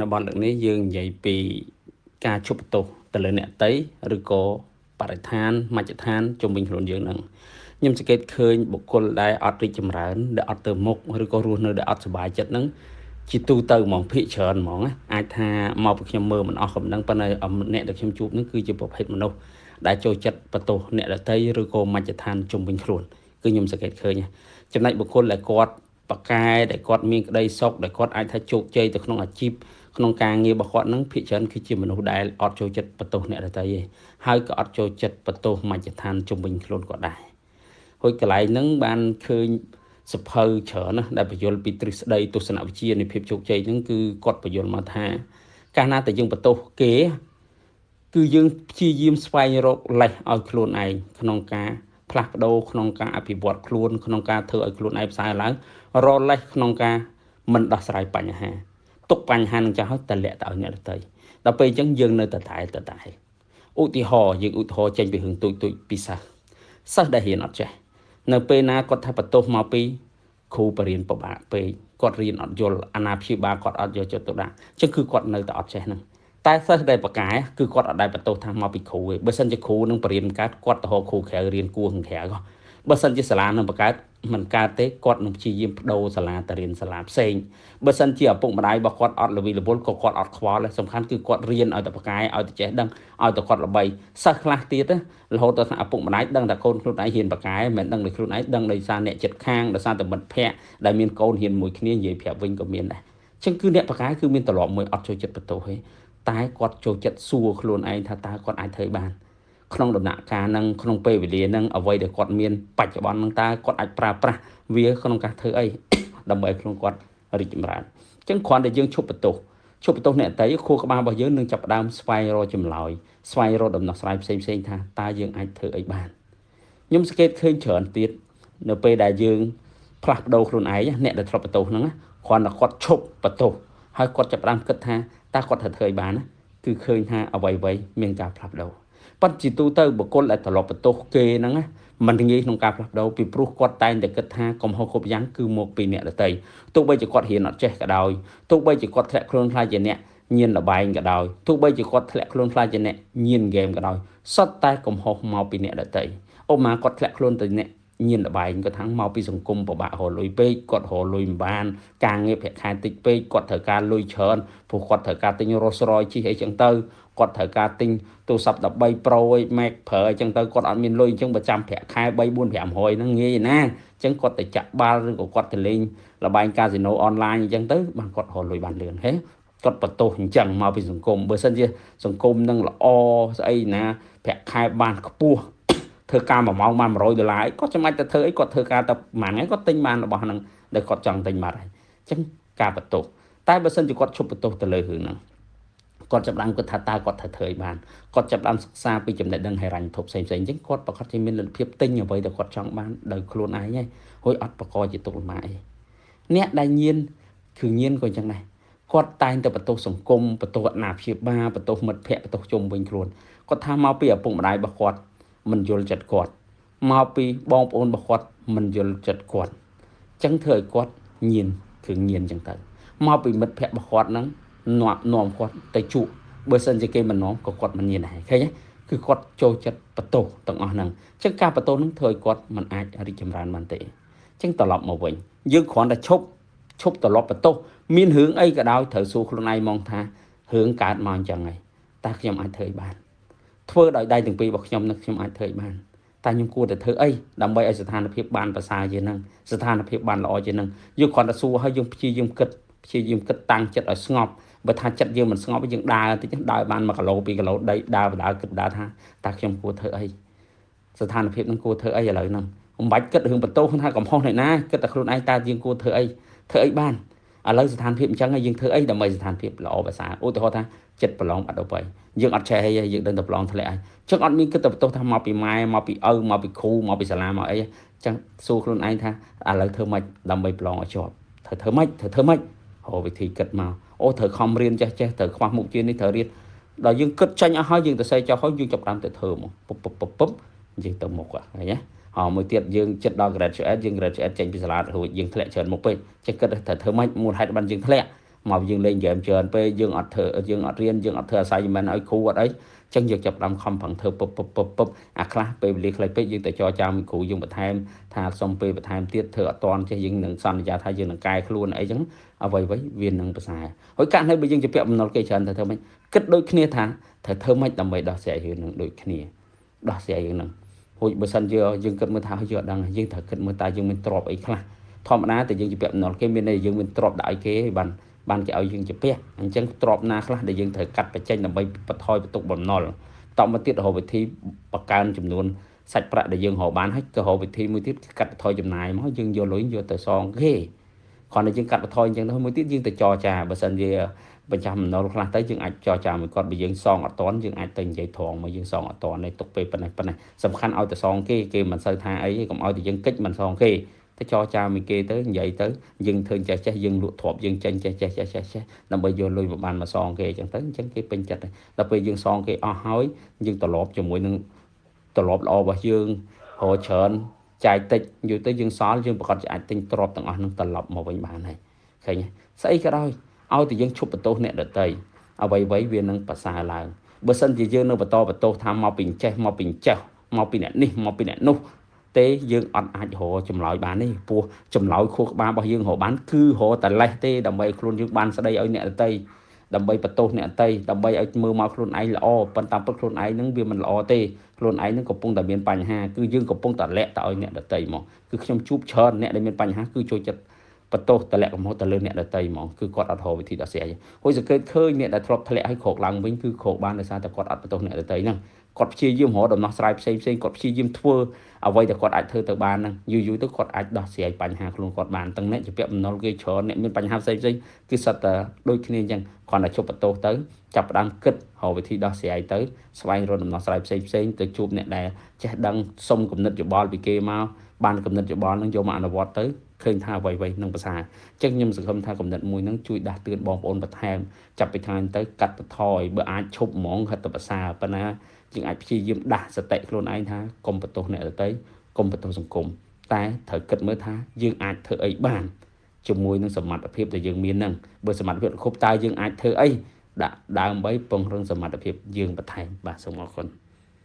នៅបនលើកនេះយើងនិយាយពីការជប់បន្ទោសទៅលើអ្នកតីឬក៏បរិស្ថានមជ្ឈដ្ឋានជុំវិញខ្លួនយើងនឹងខ្ញុំសង្កេតឃើញបុគ្គលដែលអត់រីកចម្រើនដែលអត់ទៅមុខឬក៏រស់នៅដែលអត់សុបាយចិត្តនឹងជាទូទៅហ្មងភាគច្រើនហ្មងអាចថាមកពីខ្ញុំមើលមិនអស់កំណឹងប៉ុន្តែអ្នកដែលខ្ញុំជួបនឹងគឺជាប្រភេទមនុស្សដែលចូលចិត្តបន្ទោសអ្នកដទៃឬក៏មជ្ឈដ្ឋានជុំវិញខ្លួនគឺខ្ញុំសង្កេតឃើញចំណែកបុគ្គលដែលគាត់បកកែដែលគាត់មានក្តីសុខដែលគាត់អាចថាជោគជ័យទៅក្នុងអាជីពក្នុងការងាររបស់គាត់នឹងភាគច្រើនគឺជាមនុស្សដែលអត់ចូលចិត្តបន្ទោសអ្នកដទៃទេហើយក៏អត់ចូលចិត្តបន្ទោសមជ្ឈដ្ឋានជុំវិញខ្លួនគាត់ដែរហើយកន្លែងហ្នឹងបានឃើញសភៅច្រើនណាស់ដែលបញ្យល់ពីទ្រឹស្ដីទស្សនវិជ្ជានៃភាពជោគជ័យហ្នឹងគឺគាត់បញ្យល់មកថាកាលណាតែយើងបន្ទោសគេគឺយើងព្យាយាមស្វែងរកលេសឲ្យខ្លួនឯងក្នុងការផ្លាស់ប្ដូរក្នុងការអភិវឌ្ឍខ្លួនក្នុងការធ្វើឲ្យខ្លួនឯងផ្សើរឡើងរលេសក្នុងការមិនដោះស្រាយបញ្ហាទុកបញ្ហានឹងចាស់ហើយតម្លាក់ទៅឲ្យអ្នកដទៃដល់ពេលអញ្ចឹងយើងនៅតែឧទាហរណ៍យើងឧទាហរណ៍ចេញពីរឿងទូចពីសិស្សដែលរៀនអត់ចេះនៅពេលណាគាត់ថាបន្ទោសមកពីគ្រូបរិញ្ញាបត្រពិបាកពេកគាត់រៀនអត់យល់អាណាព្យាបាលគាត់អត់យកចិត្តទុកដាក់អញ្ចឹងគឺគាត់នៅតែអត់ចេះហ្នឹងតែសិស្សដែលបកកែគឺគាត់អត់ដែលបន្ទោសថាមកពីគ្រូទេបើសិនជាគ្រូនឹងបរិញ្ញាបត្រគាត់ទៅហៅគ្រូក្រៅរៀនគួរខាងក្រៅបើសិនជាសាលានឹងបង្កើតមិនកើតទេគាត់នឹងព្យាយាមបដូរសាលាទៅរៀនសាលាផ្សេងបើសិនជាឪពុកម្ដាយរបស់គាត់អត់ល្វីល្វល់ក៏គាត់អត់ខ្វល់សំខាន់គឺគាត់រៀនឲ្យតែបកកែឲ្យតែចេះដឹងឲ្យតែគាត់ល្បីសិស្សខ្លះទៀតរហូតដល់ថាឪពុកម្ដាយដឹងតែកូនខ្លួនឯងរៀនបកកែមិនដឹងតែខ្លួនឯងដឹងដោយសារអ្នកចិត្តខាងដោយសារតែមិត្តភ័ក្តិដែលមានកូនរៀនមួយគ្នានិយាយប្រាប់វិញក៏មានដែរអញ្ចឹងគឺអ្នកបកកែគឺមានទ្រព្យមួយអត់ចូលចិត្តបន្ទោសទេតែគាត់ចូលចិត្តសួរខ្លួនឯងថាតើគាត់អាចធ្វើបានក្នុងដំណាក់កាលហ្នឹងក្នុងពេលវេលាហ្នឹងអ្វីដែលគាត់មានបច្ចុប្បន្នហ្នឹងតើគាត់អាចប្រើប្រាស់វាក្នុងការធ្វើអីដើម្បីឲ្យខ្លួនគាត់រីកចម្រើនអញ្ចឹងគ្រាន់តែយើងឈប់បន្ទោសអ្នកតីខួរក្បាលរបស់យើងនឹងចាប់ផ្ដើមស្វែងរកចម្លើយស្វែងរកដំណោះស្រាយផ្សេងថាតើយើងអាចធ្វើអីបានខ្ញុំសង្កេតឃើញច្រើនទៀតនៅពេលដែលយើងផ្លាស់ប្ដូរខ្លួនឯងអ្នកដែលធ្លាប់បន្ទោសហ្នឹងគ្រាន់តែគាត់ឈប់បន្ទោសហើយគាត់ចាប់ផ្ដើមគិតថាតើគាត់ធ្វើអីបានគឺឃើញថាអ្វីមានការផ្លាស់ប្ដូរប៉ុន្តែជាទូទៅបុគ្គលដែលត្រឡប់បន្ទោសគេហ្នឹងមិនងាយក្នុងការផ្លាស់ប្ដូរពីព្រោះគាត់តែងតែគិតថាកំហុសគ្រប់យ៉ាងគឺមកពីអ្នកដទៃទោះបីជាគាត់រៀនអត់ចេះក៏ដោយទោះបីជាគាត់ធ្លាក់ខ្លួនខ្លាចជាអ្នកញៀនលបែងក៏ដោយទោះបីជាគាត់ធ្លាក់ខ្លួនខ្លាចជាអ្នកញៀនហ្គេមក៏ដោយសុទ្ធតែកំហុសមកពីអ្នកដទៃឧបមាគាត់ធ្លាក់ខ្លួនទៅអ្នកញៀនលបែងគាត់ថាមកពីសង្គមពិបាករលុយពេកគាត់រលុយមិនបានការងារប្រាក់ខែតិចពេកគាត់ត្រូវការលុយច្រើនព្រោះគាត់ត្រូវការទិញរ៉ូសរយជីអីចឹងទៅគាត់ត្រូវការទិញទូរស័ព្ទ13 Pro ឯ Mac ប្រើអញ្ចឹងទៅគាត់អត់មានលុយអញ្ចឹងបើចាំប្រាក់ខែ3 4 500ហ្នឹងងាយណាអញ្ចឹងគាត់ទៅចាក់បាល់ឬក៏គាត់ទៅលេងលបែងកាស៊ីណូអនឡាញអញ្ចឹងទៅបានគាត់រលុយបានលឿនហេគាត់បន្ទោសអញ្ចឹងមកពីសង្គមបើសិនជាសង្គមនឹងល្អស្អីណាប្រាក់ខែបានខ្ពស់ធ្វើការ1ម៉ោងបាន$100គាត់ចាំបាច់ទៅធ្វើអីគាត់ធ្វើការតែប្រហែលថ្ងៃគាត់ទិញបានរបស់ហ្នឹងដែលគាត់ចង់ទិញបាត់ហើយអញ្ចឹងការបន្ទោសតែបើសិនជាគាត់ឈប់បន្ទោសទៅលើរឿងហ្នឹងគាត់ចាប់បានគាត់ថាតើគាត់ធ្វើអីបានគាត់ចាប់បានសិក្សាពីចំណេះដឹងហិរញ្ញវត្ថុផ្សេងអញ្ចឹងគាត់ប្រកាសជាមានលទ្ធភាពទិញអ្វីដែលគាត់ចង់បានដោយខ្លួនឯងហើយហួយអត់បកកជាទុកលំបាកអីអ្នកដែលញៀនគឺញៀនក៏អញ្ចឹងដែរគាត់តែងតែបន្ទោសសង្គមបន្ទោសអាណាព្យាបាលបន្ទោសមិត្តភ័ក្តិបន្ទោសជុំវិញខ្លួនគាត់ថាមកពីឪពុកម្ដាយរបស់គាត់មិនយល់ចិត្តគាត់មកពីបងប្អូនរបស់គាត់មិនយល់ចិត្តគាត់អញ្ចឹងធ្វើឲ្យគាត់ញៀនគឺញៀនអញ្ចឹងទៅមកពីមិត្តភ័ក្តិរបស់គាត់ហ្នឹងនាំគាត់ទៅជក់បើសិនជាគេមិននាំក៏គាត់មិនញៀនដែរឃើញទេគឺគាត់ចូលចិត្តបន្ទោសទាំងអស់ហ្នឹងអញ្ចឹងការបន្ទោសហ្នឹងធ្វើឲ្យគាត់មិនអាចរីកចម្រើនបានទេអញ្ចឹងត្រឡប់មកវិញយើងគ្រាន់តែឈប់ត្រឡប់បន្ទោសមានរឿងអីក៏ដោយត្រូវសួរខ្លួនឯងមកថារឿងកើតមកអញ្ចឹងហើយតើខ្ញុំអាចធ្វើអីបានធ្វើដោយដៃទាំងពីររបស់ខ្ញុំនឹងខ្ញុំអាចធ្វើអីបានតែខ្ញុំគួរតែធ្វើអីដើម្បីឲ្យស្ថានភាពបានប្រសើរជាងហ្នឹងស្ថានភាពបានល្អជាងហ្នឹងយើងគ្រាន់តែសួរឲ្យយើងព្យាយាមគិតតាំងចិត្តឲ្យស្ងប់បើថាចិត្តយើងមិនស្ងប់យើងដើរតិចដើរបាន1គីឡូ2គីឡូដីដើរគិតថាតើខ្ញុំគួរធ្វើអីស្ថានភាពនឹងគួរធ្វើអីឥឡូវហ្នឹងមិនបាច់គិតរឿងបន្ទោសថាកំហុសអ្នកណាគិតតែខ្លួនឯងតើយើងគួរធ្វើអីបានឥឡូវស្ថានភាពអញ្ចឹងហើយយើងធ្វើអីដើម្បីស្ថានភាពល្អប្រសើរឧទាហរណ៍ថាចិត្តប្រឡងបាត់ទៅបីយើងអត់ចេះអីយើងដឹងតែប្រឡងធ្លាក់ហើយអញ្ចឹងអត់មានគិតតែបន្ទោសថាមកពីម៉ែមកពីឪមកពីគ្រូមកពីសាលាមកអីអញ្ចឹងសួរខ្លួនឯងថាឥឡូវធ្វើម៉េចដើម្បីប្រឡងឲ្យជាប់ត្រូវធ្វើម៉េចហៅវិធីគិតមកអូត្រូវខំរៀនចេះត្រូវខ្វះមុខជានេះត្រូវរៀនដល់យើងគិតចាញ់អស់ហើយយើងទៅសេចោលហើយយើងចាប់តាមទៅធ្វើមកពុបយើងទៅមុខឃើញទេមួយទៀតយើងចិត្តដល់ graduate យើង graduate ចេញពីសាលារួចយើងធ្លាក់ច្រើនមុខពេកចេះគិតថាធ្វើម៉េចមូលហេតុបានយើងធ្លាក់ មកយើងលេងហ្គេមច្រើនពេកយើងអត់ធ្វើយើងអត់រៀនយើងអត់ធ្វើ assignment ឲ្យគ្រូអត់អីចឹងយើងចាប់ដើមខំប្រឹងធ្វើពឹបអាខ្លះពេលវេលាខ្លីពេកយើងទៅចរចាមួយគ្រូយើងបន្ថែមថាសុំពេលបន្ថែមទៀតធ្វើអត់តាន់ចេះយើងនឹងសន្យាថាយើងនឹងកែខ្លួនអីចឹងអ្វីវានឹងប្រសើរហើយកាលនៅបើយើងជាពាក់បំណុលគេច្រើនទៅធ្វើម៉េចគិតដូចគ្នាថាត្រូវធ្វើម៉េចដើម្បីដោះស្រាយរឿងនឹងដូចគ្នាដោះស្រាយរឿងនឹងហូចបើសិនជាយើងគិតមើលថាយើងអត់ដឹងយើងត្រូវគិតមើលតើយើងមានទ្រព្យអីខ្លះធម្មតាតែយើងជាពាក់បំណុលគេមានន័យយើងមានទ្រព្យដាក់ឲ្យគេបានគេឲ្យយើងជាពាក់អញ្ចឹងទ្រព្យណាខ្លះដែលយើងត្រូវកាត់បញ្ចេញដើម្បីបន្ថយបន្ទុកបំណុលតមកទៀតរកវិធីបង្កើនចំនួនសាច់ប្រាក់ដែលយើងរកបានហើយក៏រកវិធីមួយទៀតកាត់បន្ថយចំណាយមកយើងយកលុយយកទៅសងគេគ្រាន់តែយើងកាត់បន្ថយអញ្ចឹងទៅមួយទៀតយើងទៅចរចាបើសិនជាបញ្ចុះបំណុលខ្លះទៅយើងអាចចរចាមួយគាត់បើយើងសងអត់តាន់យើងអាចទៅនិយាយត្រង់មកយើងសងអត់តាន់នេះទុកពេលប៉ុណ្ណេះសំខាន់ឲ្យទៅសងគេមិនសូវថាអីកុំឲ្យតែយើងកិច្ចមិនសងគេទៅចរចាមួយគេទៅនិយាយទៅយើងធ្វើចេះយើងលក់ទ្រព្យយើងចេញចេះដើម្បីយកលុយមកបានមកសងគេអញ្ចឹងគេពេញចិត្តហើយដល់ពេលយើងសងគេអស់ហើយយើងត្រឡប់ជាមួយនឹងត្រឡប់ល្អរបស់យើងរកច្រើនចាយតិចយូរទៅយើងសល់យើងប្រកាសអាចទិញទ្រព្យទាំងអស់នឹងត្រឡប់មកវិញបានហើយឃើញស្អីក៏ដោយឲ្យតែយើងឈប់បន្ទោសអ្នកដទៃអ្វីវានឹងប្រសើរឡើងបើសិនជាយើងនៅបន្តបន្ទោសថាមកពីចេះមកពីចេះមកពីអ្នកនេះមកពីអ្នកនោះទេយើងអត់អាចរកចម្លើយបានទេព្រោះចម្លើយខួរក្បាលរបស់យើងរកបានគឺរកតែលេសទេដើម្បីខ្លួនយើងបានស្ដីឲ្យអ្នកដទៃដើម្បីបន្ទោសអ្នកដទៃដើម្បីឲ្យមើលមកខ្លួនឯងល្អប៉ុន្តែពិតខ្លួនឯងនឹងវាមិនល្អទេខ្លួនឯងនឹងកំពុងតែមានបញ្ហាគឺយើងកំពុងតែលាក់ទៅឲ្យអ្នកដទៃមកគឺខ្ញុំជួបច្រើនអ្នកដែលមានបញ្ហាគឺចូលចិត្តបន្ទោសតម្លាក់កំហុសទៅលើអ្នកដទៃហ្មងគឺគាត់អត់រកវិធីដោះស្រាយហើយសង្កេតឃើញអ្នកដែលធ្លាប់ធ្លាក់ឲ្យក្រោកឡើងវិញគឺក្រោកបានដោយសារតែគាត់អត់បន្ទោសអ្នកដទៃហ្នឹងគាត់ព្យាយាមរកដំណោះស្រាយផ្សេងគាត់ព្យាយាមធ្វើអ្វីដែលគាត់អាចធ្វើទៅបានហ្នឹងយូរទៅគាត់អាចដោះស្រាយបញ្ហាខ្លួនគាត់បានទាំងអ្នកជាពាក់បំណុលគេច្រើនអ្នកមានបញ្ហាផ្សេងគឺសិតតែដូចគ្នាអញ្ចឹងគាត់តែជប់បន្ទោសទៅចាប់ផ្ដើមគិតរកវិធីដោះស្រាយទៅស្វែងរកដំណោះស្រាយផ្សេងទៅជួបអ្នកដែលចេះដឹងសុំគំនិតយោបល់ពីគេមកបានគំនិតយោបល់ហ្នឹងយកមកអនុវត្តទៅឃើញថាអ្វីនឹងប្រសើរអញ្ចឹងខ្ញុំសង្ឃឹមថាគំនិតមួយហ្នឹងជួយដាស់តឿនបងប្អូនបន្ថែមចាប់ពីថ្ងៃទៅកាត់បន្ថយបើអាចឈប់ហ្មងហិតទៅប្រសើរប៉ុន្តែយើងអាចព្យាយាមដាស់សតិខ្លួនឯងថាកុំបន្ទោសអ្នកដទៃកុំបន្ទោសសង្គមតែត្រូវគិតមើលថាយើងអាចធ្វើអីបានជាមួយនឹងសមត្ថភាពដែលយើងមានហ្នឹងបើសមត្ថភាពគ្រប់តើយើងអាចធ្វើអីដាក់ដើមដើម្បីពង្រឹងសមត្ថភាពយើងបន្ថែមបាទសូមអរគុណ